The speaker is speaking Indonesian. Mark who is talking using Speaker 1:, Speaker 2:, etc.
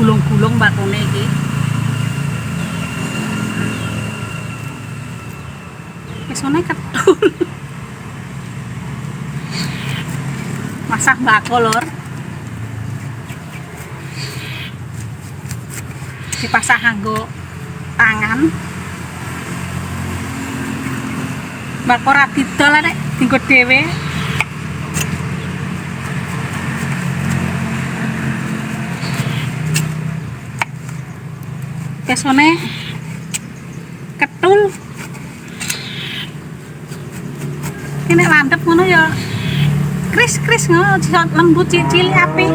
Speaker 1: gulung-gulung bakune iki. Pesone ketul. Masak bako lor. Dipasang nganggo tangan. Bako ra didol nek dienggo dhewe. Pesone ketul. Ini landep ngono ya. Kris-kris ngono lembut cilik apik.